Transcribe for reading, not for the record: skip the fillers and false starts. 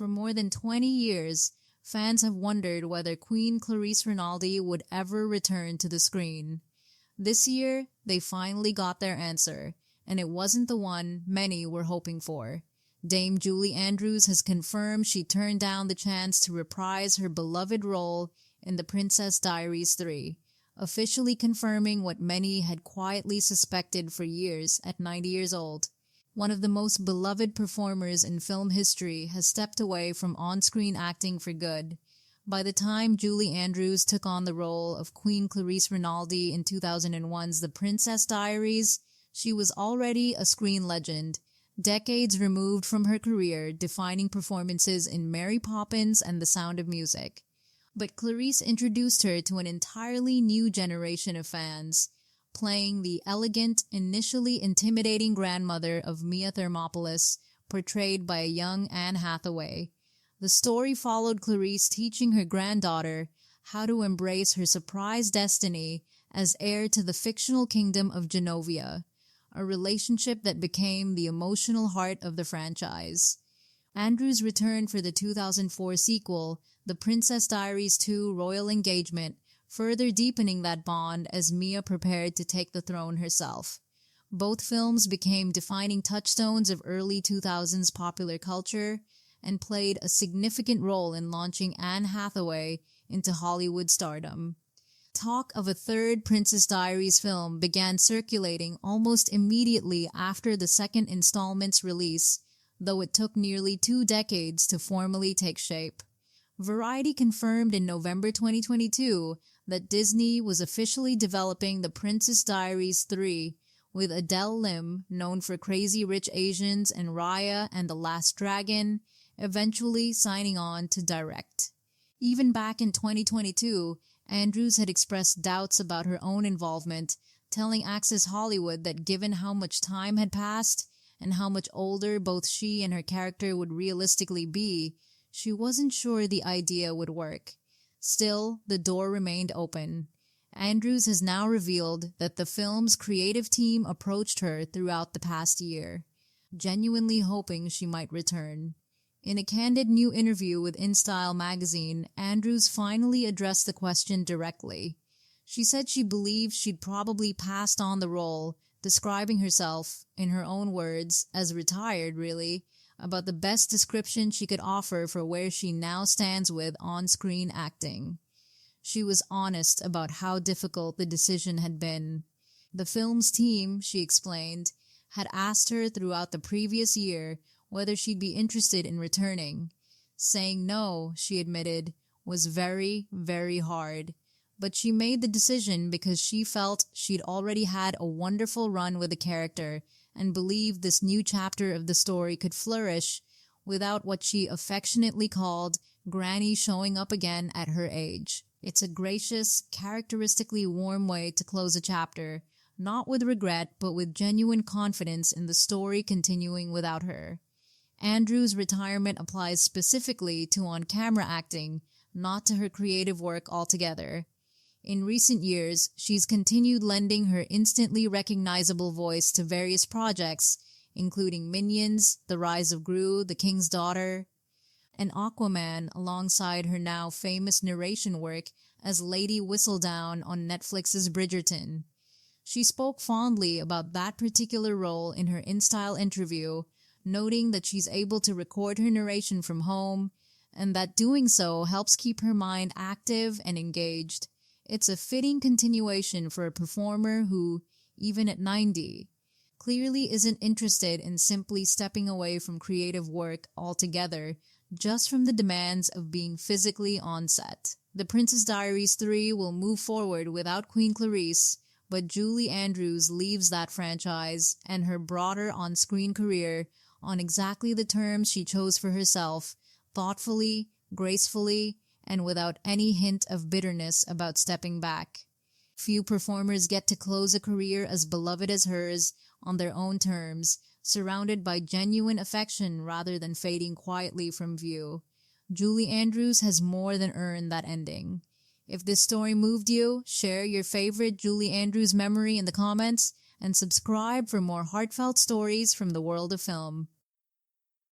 For more than 20 years, fans have wondered whether Queen Clarisse Renaldi would ever return to the screen. This year, they finally got their answer, and it wasn't the one many were hoping for. Dame Julie Andrews has confirmed she turned down the chance to reprise her beloved role in The Princess Diaries 3, officially confirming what many had quietly suspected for years at 90 years old. One of the most beloved performers in film history has stepped away from on-screen acting for good. By the time Julie Andrews took on the role of Queen Clarisse Renaldi in 2001's The Princess Diaries, she was already a screen legend, decades removed from her career defining performances in Mary Poppins and The Sound of Music. But Clarisse introduced her to an entirely new generation of fans, playing the elegant, initially intimidating grandmother of Mia Thermopolis, portrayed by a young Anne Hathaway. The story followed Clarisse teaching her granddaughter how to embrace her surprise destiny as heir to the fictional kingdom of Genovia, a relationship that became the emotional heart of the franchise. Andrews returned for the 2004 sequel, The Princess Diaries 2 Royal Engagement, further deepening that bond as Mia prepared to take the throne herself. Both films became defining touchstones of early 2000s popular culture and played a significant role in launching Anne Hathaway into Hollywood stardom. Talk of a third Princess Diaries film began circulating almost immediately after the second installment's release, though it took nearly 2 decades to formally take shape. Variety confirmed in November 2022 that Disney was officially developing The Princess Diaries 3 with Adele Lim, known for Crazy Rich Asians and Raya and The Last Dragon, eventually signing on to direct. Even back in 2022, Andrews had expressed doubts about her own involvement, telling Access Hollywood that given how much time had passed and how much older both she and her character would realistically be, she wasn't sure the idea would work. Still, the door remained open. Andrews has now revealed that the film's creative team approached her throughout the past year, genuinely hoping she might return. In a candid new interview with InStyle magazine, Andrews finally addressed the question directly. She said she believed she'd probably passed on the role, describing herself, in her own words, as retired, really, about the best description she could offer for where she now stands with on-screen acting. She was honest about how difficult the decision had been. The film's team, she explained, had asked her throughout the previous year whether she'd be interested in returning. Saying no, she admitted, was very, very hard. But she made the decision because she felt she'd already had a wonderful run with the character and believed this new chapter of the story could flourish without what she affectionately called Granny showing up again at her age. It's a gracious, characteristically warm way to close a chapter, not with regret but with genuine confidence in the story continuing without her. Andrews' retirement applies specifically to on-camera acting, not to her creative work altogether. In recent years, she's continued lending her instantly recognizable voice to various projects, including Minions, The Rise of Gru, The King's Daughter, and Aquaman, alongside her now famous narration work as Lady Whistledown on Netflix's Bridgerton. She spoke fondly about that particular role in her InStyle interview, noting that she's able to record her narration from home, and that doing so helps keep her mind active and engaged. It's a fitting continuation for a performer who, even at 90, clearly isn't interested in simply stepping away from creative work altogether, just from the demands of being physically on set. The Princess Diaries 3 will move forward without Queen Clarisse, but Julie Andrews leaves that franchise and her broader on-screen career on exactly the terms she chose for herself, thoughtfully, gracefully, and without any hint of bitterness about stepping back. Few performers get to close a career as beloved as hers on their own terms, surrounded by genuine affection rather than fading quietly from view. Julie Andrews has more than earned that ending. If this story moved you, share your favorite Julie Andrews memory in the comments, and subscribe for more heartfelt stories from the world of film.